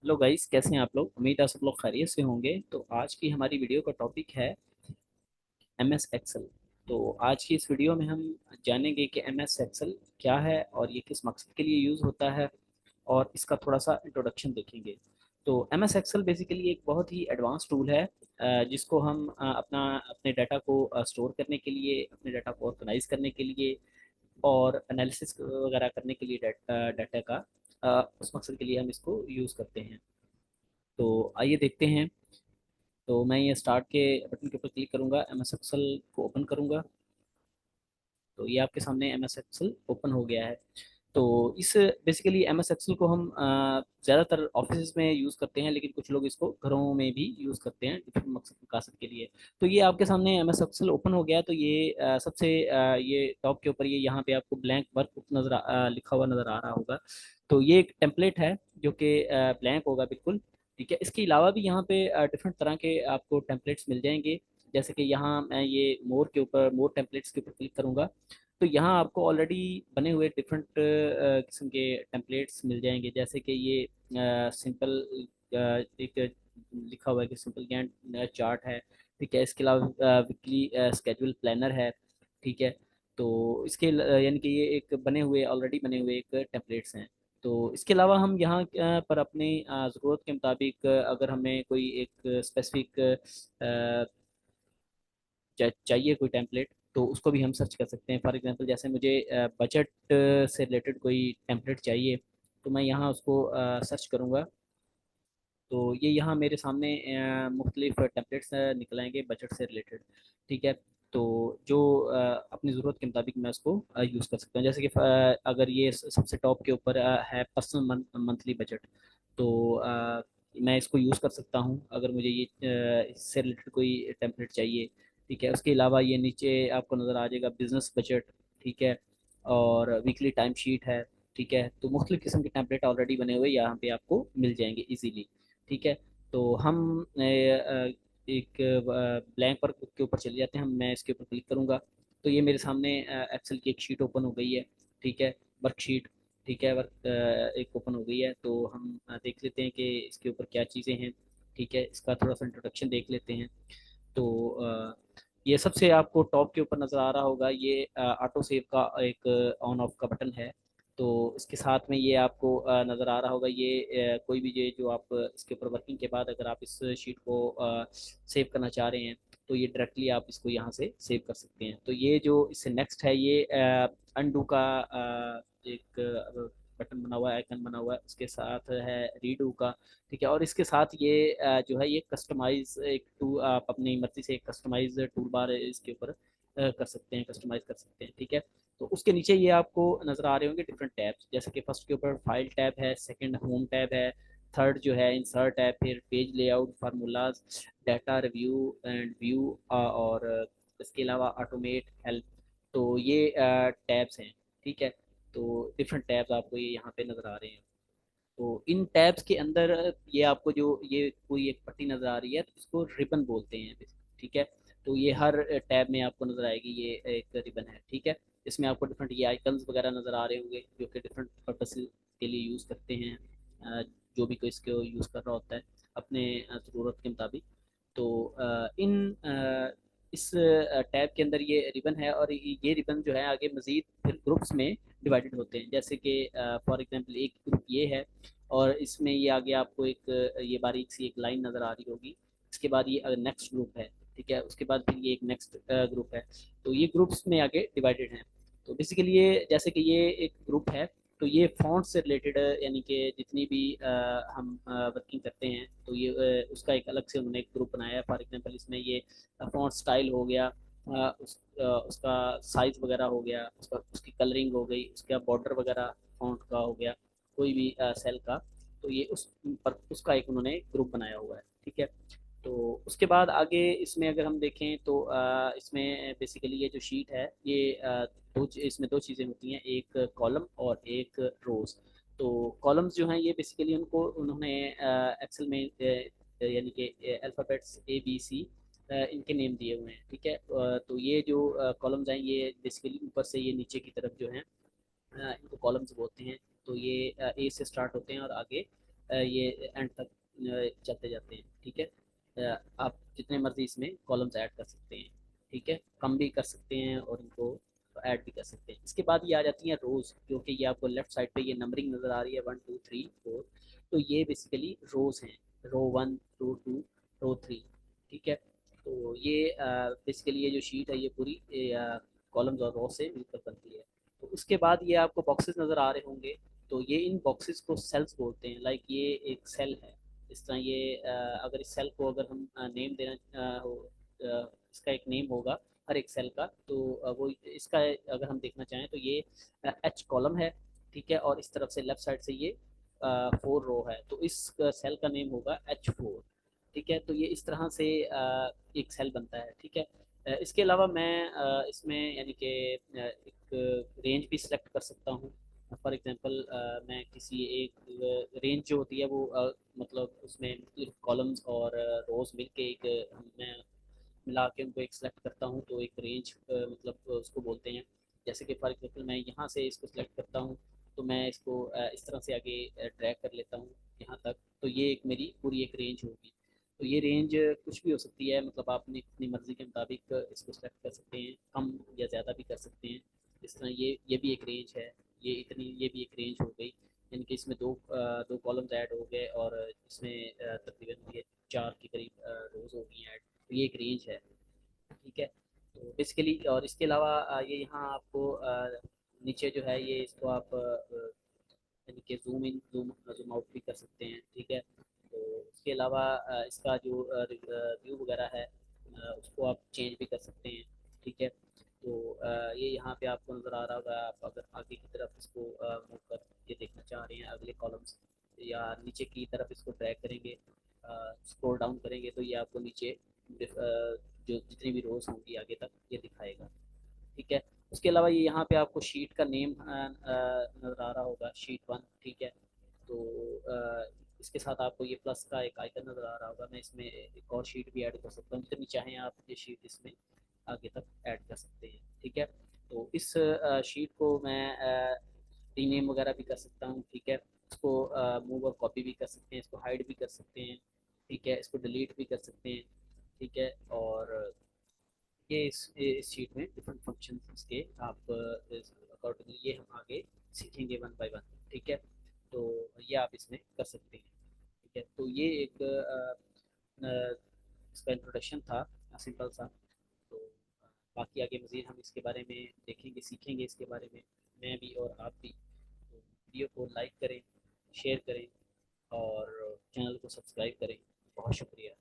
Hello guys, कैसे हैं आप लोग। उम्मीद है सब लोग खैरियत से होंगे। तो आज की हमारी वीडियो का टॉपिक है एम एस एक्सेल। तो आज की इस वीडियो में हम जानेंगे कि एम एस एक्सेल क्या है और ये किस मकसद के लिए यूज़ होता है, और इसका थोड़ा सा इंट्रोडक्शन देखेंगे। तो एम एस एक्सेल बेसिकली एक बहुत ही एडवांस टूल है, जिसको हम अपने डाटा को स्टोर करने के लिए, अपने डाटा को ऑर्गेनाइज करने के लिए और एनालिसिस वगैरह करने के लिए डाटा का उस मकसद के लिए हम इसको यूज़ करते हैं। तो आइए देखते हैं। तो मैं ये स्टार्ट के बटन के ऊपर क्लिक करूंगा, एम एस एक्सेल को ओपन करूंगा। तो ये आपके सामने एम एस एक्सेल ओपन हो गया है। तो इस बेसिकली एम एस एक्सेल को हम ज़्यादातर ऑफिस में यूज़ करते हैं, लेकिन कुछ लोग इसको घरों में भी यूज़ करते हैं डिफरेंट मकसद मकासद के लिए। तो ये आपके सामने एम एस एक्सेल ओपन हो गया। तो ये सबसे ये टॉप के ऊपर ये यहाँ पे आपको ब्लैंक वर्क लिखा हुआ नज़र आ रहा होगा। तो ये एक टेम्पलेट है जो कि ब्लैंक होगा बिल्कुल। ठीक है, इसके अलावा भी यहाँ पे डिफरेंट तरह के आपको टेम्पलेट्स मिल जाएंगे। जैसे कि यहाँ मैं ये मोर टेम्पलेट्स के ऊपर क्लिक करूँगा। तो यहाँ आपको ऑलरेडी बने हुए डिफरेंट किस्म के टेम्पलेट्स मिल जाएंगे। जैसे कि ये सिंपल एक लिखा हुआ है कि सिंपल गैंट चार्ट है। ठीक है, इसके अलावा वीकली स्केड्यूल प्लानर है। ठीक है, तो यानी कि ये एक ऑलरेडी बने हुए एक टेम्पलेट्स हैं। तो इसके अलावा हम यहाँ पर अपनी ज़रूरत के मुताबिक अगर हमें कोई एक स्पेसिफिक चाहिए कोई टेम्पलेट, तो उसको भी हम सर्च कर सकते हैं। फॉर एग्जांपल जैसे मुझे बजट से रिलेटेड कोई टेम्पलेट चाहिए, तो मैं यहाँ उसको सर्च करूँगा। तो ये यहाँ मेरे सामने मुख्तलिफ टेम्पलेट्स निकल आएंगे बजट से रिलेटेड। ठीक है, तो जो अपनी ज़रूरत के मुताबिक मैं उसको यूज़ कर सकता हूँ। जैसे कि अगर ये सबसे टॉप के ऊपर है पर्सनल मंथली बजट, तो मैं इसको यूज़ कर सकता हूँ अगर मुझे ये इससे रिलेटेड कोई टेम्पलेट चाहिए। ठीक है, उसके अलावा ये नीचे आपको नज़र आ जाएगा बिजनेस बजट। ठीक है, और वीकली टाइम शीट है। ठीक है, तो मुख्तलिफ किस्म के टेम्पलेट ऑलरेडी बने हुए यहाँ पे आपको मिल जाएंगे इजीली। ठीक है, तो हम एक ब्लैंक पर के ऊपर चले जाते हैं। मैं इसके ऊपर क्लिक करूंगा। तो ये मेरे सामने एक्सेल की एक शीट ओपन हो गई है। ठीक है, वर्कशीट। ठीक है, एक ओपन हो गई है। तो हम देख लेते हैं कि इसके ऊपर क्या चीज़ें हैं। ठीक है, इसका थोड़ा सा इंट्रोडक्शन देख लेते हैं। तो ये सबसे आपको टॉप के ऊपर नज़र आ रहा होगा, ये ऑटो सेव का एक ऑन ऑफ का बटन है। तो इसके साथ में ये आपको नज़र आ रहा होगा, ये कोई भी ये जो आप इसके ऊपर वर्किंग के बाद अगर आप इस शीट को सेव करना चाह रहे हैं, तो ये डायरेक्टली आप इसको यहाँ से सेव कर सकते हैं। तो ये जो इससे नेक्स्ट है, ये अनडू का एक बटन बना हुआ है, आइकन बना हुआ है। उसके साथ है रीडू का। ठीक है, और इसके साथ ये जो है ये कस्टमाइज एक टू आप अपनी मर्जी से एक कस्टमाइज टूल बार इसके ऊपर कर सकते हैं, कस्टमाइज कर सकते हैं। ठीक है, तो उसके नीचे ये आपको नज़र आ रहे होंगे डिफरेंट टैब्स। जैसे कि फर्स्ट के ऊपर फाइल टैब है, सेकंड होम टैब है, थर्ड जो है इंसर्ट है, फिर page layout, formulas, data review and view, और इसके अलावा ऑटोमेट, हेल्प। तो ये टैब्स हैं। ठीक है, तो डिफरेंट टैब्स आपको ये यहाँ पे नज़र आ रहे हैं। तो इन टैब्स के अंदर ये आपको जो ये कोई एक पट्टी नज़र आ रही है, तो इसको रिबन बोलते हैं ठीक है, तो ये हर टैब में आपको नज़र आएगी, ये एक रिबन है। ठीक है, इसमें आपको डिफरेंट ये आइकन्स वगैरह नज़र आ रहे होंगे जो कि डिफरेंट पर्पस के लिए यूज़ करते हैं। जो भी कोई इसको यूज़ कर रहा होता है अपने ज़रूरत के मुताबिक। तो इस टैब के अंदर ये रिबन है, और ये रिबन जो है आगे मज़ीद फिर ग्रुप्स में डिवाइडेड होते हैं। जैसे कि फॉर एग्जांपल एक ग्रुप ये है, और इसमें ये आगे आपको एक ये बारीक सी एक लाइन नज़र आ रही होगी। इसके बाद ये नेक्स्ट ग्रुप है। ठीक है, उसके बाद फिर ये एक नेक्स्ट ग्रुप है। तो ये ग्रुप्स में आगे डिवाइडेड हैं। तो बेसिकली ये जैसे कि ये एक ग्रुप है, तो ये फॉन्ट से रिलेटेड, यानी कि जितनी भी हम वर्किंग करते हैं, तो ये उसका एक अलग से उन्होंने एक ग्रुप बनाया है। फॉर एग्जांपल इसमें ये फॉन्ट स्टाइल हो गया, उसका साइज वगैरह हो गया, उसकी कलरिंग हो गई, उसका बॉर्डर वगैरह फॉन्ट का हो गया, कोई भी सेल का। तो ये उस पर उसका एक उन्होंने ग्रुप बनाया हुआ है। ठीक है, तो उसके बाद आगे इसमें अगर हम देखें, तो इसमें बेसिकली ये जो शीट है, ये इसमें दो चीज़ें होती हैं, एक कॉलम और एक रोज। तो कॉलम्स जो हैं ये बेसिकली उन्होंने एक्सेल में यानी कि अल्फ़ाबेट्स ABC इनके नेम दिए हुए हैं। ठीक है, तो ये जो कॉलम्स हैं ये बेसिकली ऊपर से ये नीचे की तरफ जो हैं इनको कॉलम्स बोलते हैं। तो ये ए से स्टार्ट होते हैं और आगे ये एंड तक चलते जाते हैं। ठीक है, आप जितने मर्जी इसमें कॉलम्स ऐड कर सकते हैं। ठीक है, कम भी कर सकते हैं और इनको ऐड भी कर सकते हैं। इसके बाद ये आ जाती हैं रोज़, क्योंकि ये आपको लेफ्ट साइड पे ये नंबरिंग नज़र आ रही है 1 2 3 4, तो ये बेसिकली रोज़ हैं, रो 1 रो 2 रो 3। ठीक है, तो ये बेसिकली ये जो शीट है ये पूरी कॉलम्स और रो से मिलकर बनती है। तो उसके बाद ये आपको बॉक्सेस नज़र आ रहे होंगे, तो ये इन बॉक्सेस को सेल्स बोलते हैं। लाइक ये एक सेल है, इस तरह ये अगर इस सेल को अगर हम नेम देना हो, इसका एक नेम होगा हर एक सेल का, तो वो इसका अगर हम देखना चाहें तो ये एच कॉलम है। ठीक है, और इस तरफ से लेफ्ट साइड से ये 4 रो है, तो इस सेल का नेम होगा H4। ठीक है, तो ये इस तरह से एक सेल बनता है। ठीक है, इसके अलावा मैं इसमें यानी कि एक रेंज भी सिलेक्ट कर सकता हूँ। फॉर एग्जांपल मैं किसी एक रेंज जो होती है वो मतलब उसमें कॉलम्स और रोज मिलके एक मैं मिला के उनको एक सेलेक्ट करता हूँ, तो एक रेंज मतलब उसको बोलते हैं। जैसे कि फॉर एग्जांपल मैं यहाँ से इसको सेलेक्ट करता हूँ, तो मैं इसको इस तरह से आगे ड्रैग कर लेता हूँ यहाँ तक, तो ये एक मेरी पूरी एक रेंज होगी। तो ये रेंज कुछ भी हो सकती है, मतलब आप अपनी अपनी मर्ज़ी के मुताबिक इसको सेलेक्ट कर सकते हैं, कम या ज़्यादा भी कर सकते हैं। इस तरह ये भी एक रेंज है, ये भी एक रेंज हो गई। यानी कि इसमें दो कॉलम्स ऐड हो गए और इसमें तकरीबन ये 4 के करीब रोज़ हो गई ऐड, तो ये एक रेंज है। ठीक है, तो बेसिकली और इसके अलावा ये यहाँ आपको नीचे जो है ये इसको आप यानी कि जूम इन जूम आउट भी कर सकते हैं। ठीक है, तो इसके अलावा इसका जो व्यू वगैरह है उसको आप चेंज भी कर सकते हैं। ठीक है, तो ये यहाँ पे आपको नज़र आ रहा होगा, आप अगर आगे की तरफ इसको मूव कर के देखना चाह रहे हैं अगले कॉलम्स, या नीचे की तरफ इसको ड्रैग करेंगे, स्क्रॉल डाउन करेंगे, तो ये आपको नीचे जो जितनी भी रोज होंगी आगे तक ये दिखाएगा। ठीक है, उसके अलावा ये यहाँ पे आपको शीट का नेम नज़र आ रहा होगा, शीट 1। ठीक है, तो इसके साथ आपको ये प्लस का एक आइकन नज़र आ रहा होगा। मैं इसमें एक और शीट भी ऐड कर सकता हूँ, जितनी चाहें आप ये शीट इसमें आगे तक ऐड कर सकते हैं। ठीक है, तो इस शीट को मैं रीनेम वगैरह भी कर सकता हूँ। ठीक है, इसको मूव और कॉपी भी कर सकते हैं, इसको हाइड भी कर सकते हैं। ठीक है, इसको डिलीट भी कर सकते हैं। ठीक है, और ये इस शीट में डिफरेंट फंक्शन के आप अकॉर्डिंगली ये हम आगे सीखेंगे 1 बाय 1। ठीक है, तो ये आप इसमें कर सकते हैं। ठीक है, तो ये एक इसका इंट्रोडक्शन था सिंपल सा। तो बाकी आगे मज़ीद हम इसके बारे में देखेंगे, सीखेंगे इसके बारे में, मैं भी और आप भी। तो वीडियो को लाइक करें, शेयर करें और चैनल को सब्सक्राइब करें। बहुत शुक्रिया।